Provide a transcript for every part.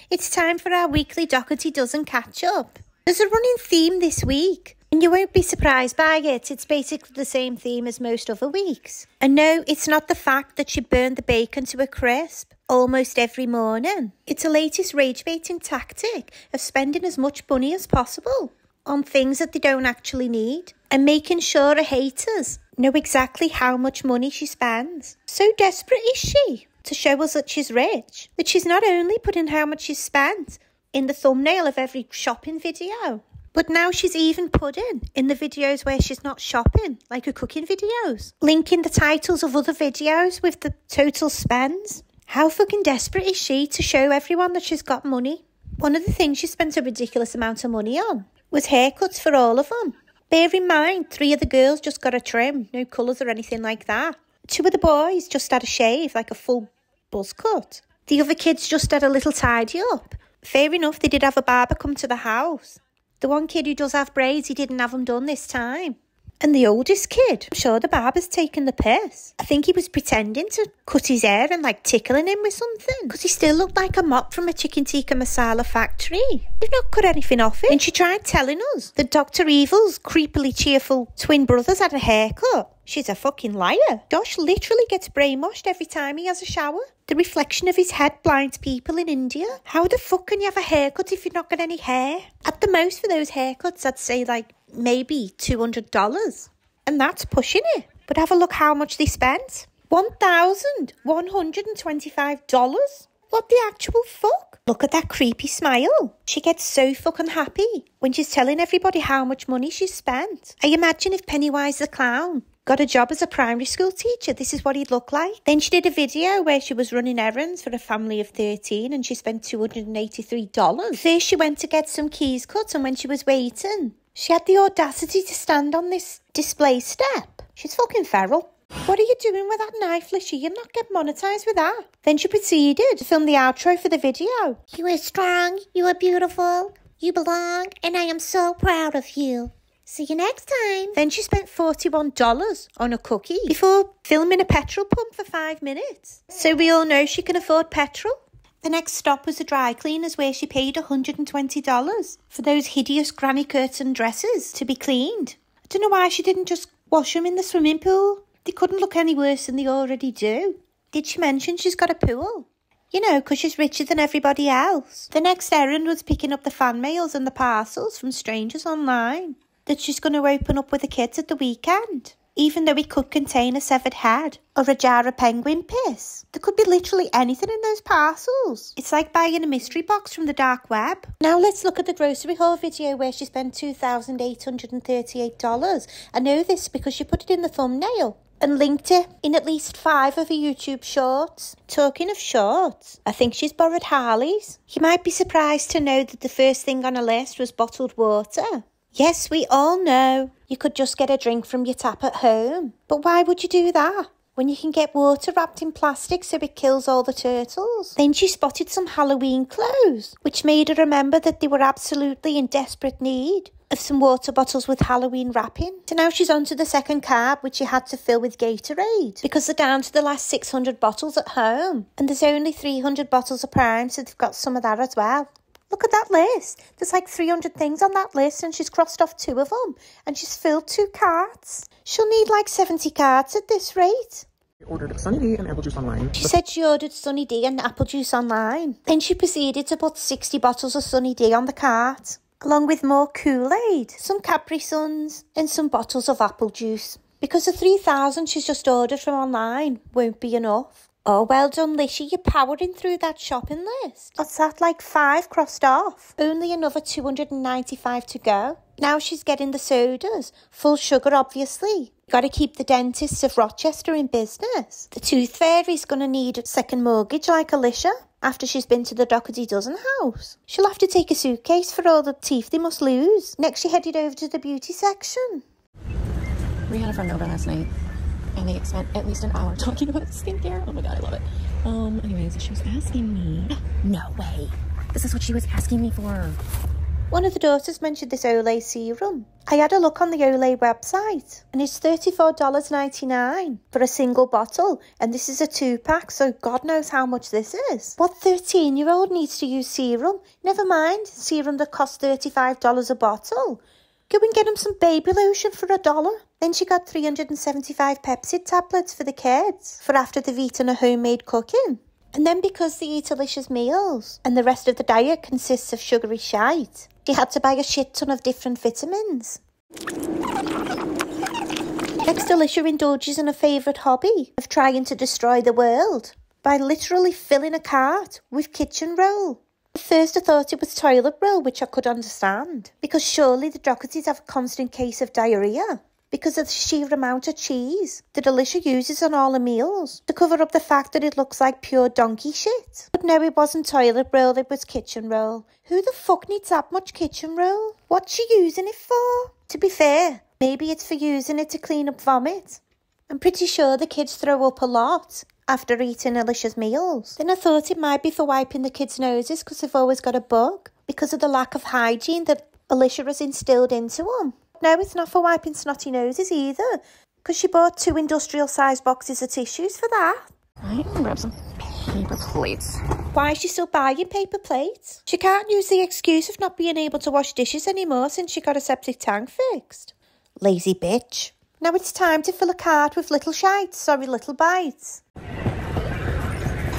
It's time for our weekly Dougherty Dozen catch-up. There's a running theme this week, and you won't be surprised by it. It's basically the same theme as most other weeks. And no, it's not the fact that she burned the bacon to a crisp almost every morning. It's the latest rage-baiting tactic of spending as much money as possible on things that they don't actually need, and making sure her haters know exactly how much money she spends. So desperate is she to show us that she's rich, that she's not only putting how much she's spent in the thumbnail of every shopping video, but now she's even putting in the videos where she's not shopping, like her cooking videos, linking the titles of other videos with the total spends. How fucking desperate is she to show everyone that she's got money? One of the things she spent a ridiculous amount of money on was haircuts for all of them. Bear in mind, 3 of the girls just got a trim, no colours or anything like that. 2 of the boys just had a shave, like a full buzz cut. The other kids just had a little tidy up. Fair enough, they did have a barber come to the house. The one kid who does have braids, he didn't have them done this time. And the oldest kid, I'm sure the barber's taken the piss. I think he was pretending to cut his hair and like tickling him with something, because he still looked like a mop from a chicken tikka masala factory. They've not cut anything off it. And she tried telling us that Dr. Evil's creepily cheerful twin brothers had a haircut. She's a fucking liar. Josh literally gets brainwashed every time he has a shower. The reflection of his head blinds people in India. How the fuck can you have a haircut if you've not got any hair? At the most for those haircuts, I'd say like maybe $200. And that's pushing it. But have a look how much they spent. $1,125. What the actual fuck? Look at that creepy smile. She gets so fucking happy when she's telling everybody how much money she's spent. I imagine if Pennywise the Clown got a job as a primary school teacher, this is what he'd look like. Then she did a video where she was running errands for a family of 13 and she spent $283. First she went to get some keys cut, and when she was waiting, she had the audacity to stand on this display step. She's fucking feral. What are you doing with that knife, Lishy? You'll not get monetised with that. Then she proceeded to film the outro for the video. You are strong, you are beautiful, you belong, and I am so proud of you. See you next time. Then she spent $41 on a cookie before filming a petrol pump for 5 minutes. So we all know she can afford petrol. The next stop was the dry cleaners, where she paid $120 for those hideous granny curtain dresses to be cleaned. I don't know why she didn't just wash them in the swimming pool. They couldn't look any worse than they already do. Did she mention she's got a pool? You know, because she's richer than everybody else. The next errand was picking up the fan mails and the parcels from strangers online that she's going to open up with the kids at the weekend. Even though it could contain a severed head or a jar of penguin piss. There could be literally anything in those parcels. It's like buying a mystery box from the dark web. Now let's look at the grocery haul video where she spent $2,838. I know this because she put it in the thumbnail and linked it in at least 5 of her YouTube shorts. Talking of shorts, I think she's borrowed Harley's. You might be surprised to know that the first thing on her list was bottled water. Yes, we all know you could just get a drink from your tap at home. But why would you do that when you can get water wrapped in plastic so it kills all the turtles? Then she spotted some Halloween clothes, which made her remember that they were absolutely in desperate need of some water bottles with Halloween wrapping. So now she's on to the second cab, which she had to fill with Gatorade, because they're down to the last 600 bottles at home. And there's only 300 bottles of Prime, so they've got some of that as well. Look at that list. There's like 300 things on that list, and she's crossed off 2 of them. And she's filled 2 carts. She'll need like 70 carts at this rate. I ordered Sunny D and apple juice online. She said she ordered Sunny D and apple juice online. Then she proceeded to put 60 bottles of Sunny D on the cart, along with more Kool-Aid, some Capri Suns, and some bottles of apple juice. Because the 3,000 she's just ordered from online won't be enough. Oh, well done, Lishy. You're powering through that shopping list. What's that, like 5 crossed off? Only another 295 to go. Now she's getting the sodas. Full sugar, obviously. Got to keep the dentists of Rochester in business. The tooth fairy's going to need a second mortgage like Alicia after she's been to the Dougherty Dozen house. She'll have to take a suitcase for all the teeth they must lose. Next she headed over to the beauty section. We had a friend over last night, and they spent at least an hour talking about skincare. Oh my god, I love it. Anyways, she was asking me. No way. This is what she was asking me for. One of the daughters mentioned this Olay serum. I had a look on the Olay website and it's $34.99 for a single bottle, and this is a 2-pack, so God knows how much this is. What 13-year-old needs to use serum? Never mind serum that costs $35 a bottle. Go and get him some baby lotion for $1. Then she got 375 Pepsid tablets for the kids for after they've eaten a homemade cooking. And then because they eat delicious meals and the rest of the diet consists of sugary shite, she had to buy a shit ton of different vitamins. Next, Alicia indulges in a favourite hobby of trying to destroy the world by literally filling a cart with kitchen roll. At first I thought it was toilet roll, which I could understand, because surely the Doughertys have a constant case of diarrhoea because of the sheer amount of cheese that Alicia uses on all her meals to cover up the fact that it looks like pure donkey shit. But no, it wasn't toilet roll, it was kitchen roll. Who the fuck needs that much kitchen roll? What's she using it for? To be fair, maybe it's for using it to clean up vomit. I'm pretty sure the kids throw up a lot after eating Alicia's meals. Then I thought it might be for wiping the kids' noses because they've always got a bug because of the lack of hygiene that Alicia has instilled into them. No, it's not for wiping snotty noses either, because she bought 2 industrial-sized boxes of tissues for that. I can grab some paper plates. Why is she still buying paper plates? She can't use the excuse of not being able to wash dishes anymore since she got a septic tank fixed. Lazy bitch. Now it's time to fill a cart with little little bites.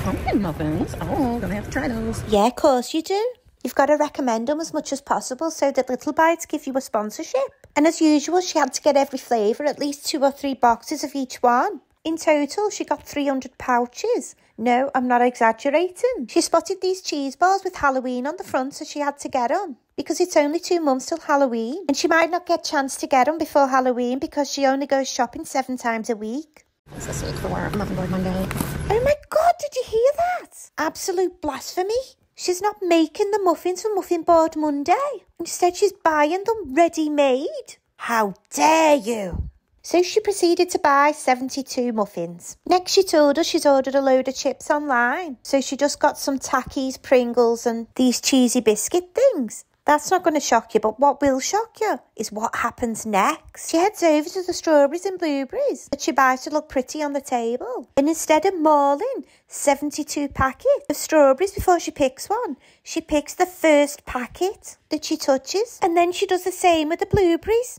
Pumpkin muffins. Oh, gonna have to try those. Yeah, of course you do. You've got to recommend them as much as possible so that Little Bites give you a sponsorship. And as usual, she had to get every flavour, at least 2 or 3 boxes of each one. In total, she got 300 pouches. No, I'm not exaggerating. She spotted these cheese balls with Halloween on the front, so she had to get them. Because it's only 2 months till Halloween. And she might not get a chance to get them before Halloween because she only goes shopping 7 times a week. What's this week for Muffin Board Monday? Oh my God, did you hear that? Absolute blasphemy. She's not making the muffins for Muffin Board Monday. Instead, she's buying them ready-made. How dare you? So she proceeded to buy 72 muffins. Next, she told us she's ordered a load of chips online. So she just got some Takis, Pringles and these cheesy biscuit things. That's not going to shock you, but what will shock you is what happens next. She heads over to the strawberries and blueberries that she buys to look pretty on the table. And instead of mauling 72 packets of strawberries before she picks one, she picks the first packet that she touches. And then she does the same with the blueberries.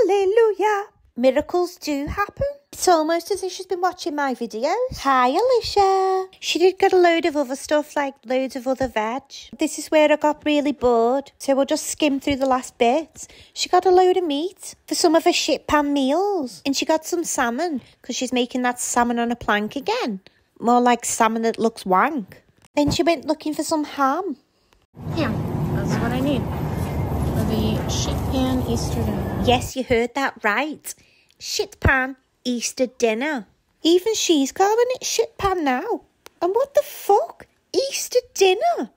Hallelujah. Miracles do happen. It's almost as if she's been watching my videos. Hi, Alicia. She did get a load of other stuff, like loads of other veg. This is where I got really bored, so we'll just skim through the last bits. She got a load of meat for some of her shit pan meals. And she got some salmon, because she's making that salmon on a plank again. More like salmon that looks wank. Then she went looking for some ham. Here, that's what I need for the shit pan Easter dinner. Yes, you heard that right. Shit pan Easter dinner. Even she's calling it shit pan now. And what the fuck? Easter dinner?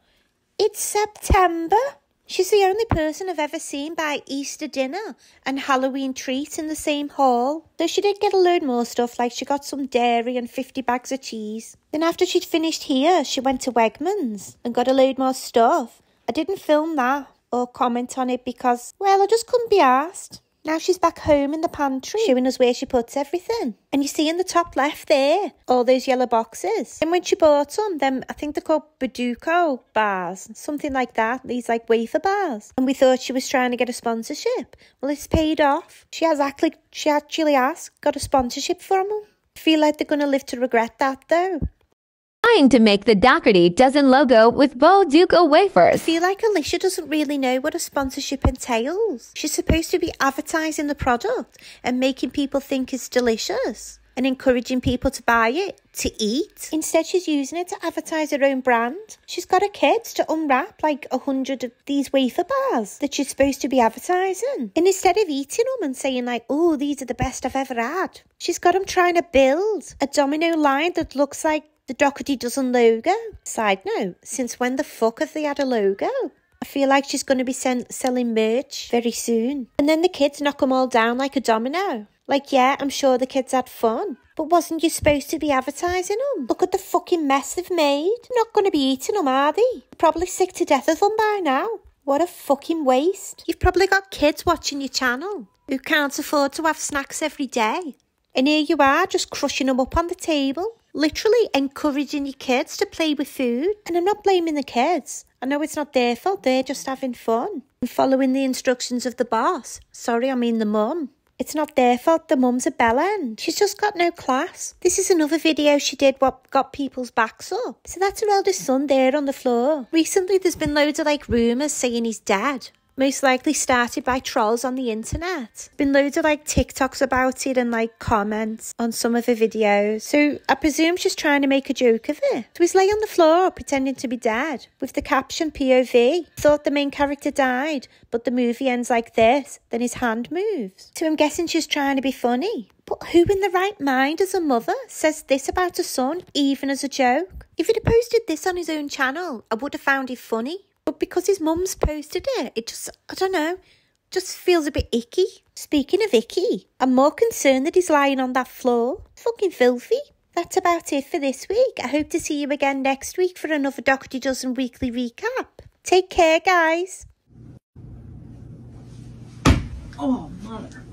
It's September. She's the only person I've ever seen buy Easter dinner and Halloween treats in the same haul. Though she did get a load more stuff, like she got some dairy and 50 bags of cheese. Then after she'd finished here, she went to Wegmans and got a load more stuff. I didn't film that or comment on it because, well, I just couldn't be arsed. Now she's back home in the pantry, showing us where she puts everything. And you see in the top left there, all those yellow boxes. And when she bought them, I think they're called Baduco bars, something like that. These like wafer bars. And we thought she was trying to get a sponsorship. Well, it's paid off. She actually got a sponsorship from them. I feel like they're going to live to regret that though. Trying to make the Dougherty Dozen logo with Bo Duco I wafers. feel like Alicia doesn't really know what a sponsorship entails. She's supposed to be advertising the product and making people think it's delicious and encouraging people to buy it, to eat. Instead, she's using it to advertise her own brand. She's got her kids to unwrap like 100 of these wafer bars that she's supposed to be advertising. And instead of eating them and saying like, oh, these are the best I've ever had, she's got them trying to build a domino line that looks like the Dougherty Dozen logo. Side note, since when the fuck have they had a logo? I feel like she's going to be selling merch very soon. And then the kids knock them all down like a domino. Like, yeah, I'm sure the kids had fun. But wasn't you supposed to be advertising them? Look at the fucking mess they've made. They're not going to be eating them, are they? They're probably sick to death of them by now. What a fucking waste. You've probably got kids watching your channel who can't afford to have snacks every day. And here you are just crushing them up on the table. Literally encouraging your kids to play with food. And I'm not blaming the kids. I know it's not their fault, they're just having fun. And following the instructions of the boss. Sorry, I mean the mum. It's not their fault the mum's a bellend. She's just got no class. This is another video she did what got people's backs up. So that's her eldest son there on the floor. Recently there's been loads of rumours saying he's dead. Most likely started by trolls on the internet. Been loads of TikToks about it and comments on some of the videos. So I presume she's trying to make a joke of it. So he's lay on the floor pretending to be dead with the caption POV. Thought the main character died, but the movie ends like this. Then his hand moves. So I'm guessing she's trying to be funny. But who in the right mind as a mother says this about a son, even as a joke? If he'd have posted this on his own channel, I would have found it funny. But because his mum's posted it, it just, I don't know, just feels a bit icky. Speaking of icky, I'm more concerned that he's lying on that floor. Fucking filthy. That's about it for this week. I hope to see you again next week for another Dougherty Dozen weekly recap. Take care, guys. Oh, mother.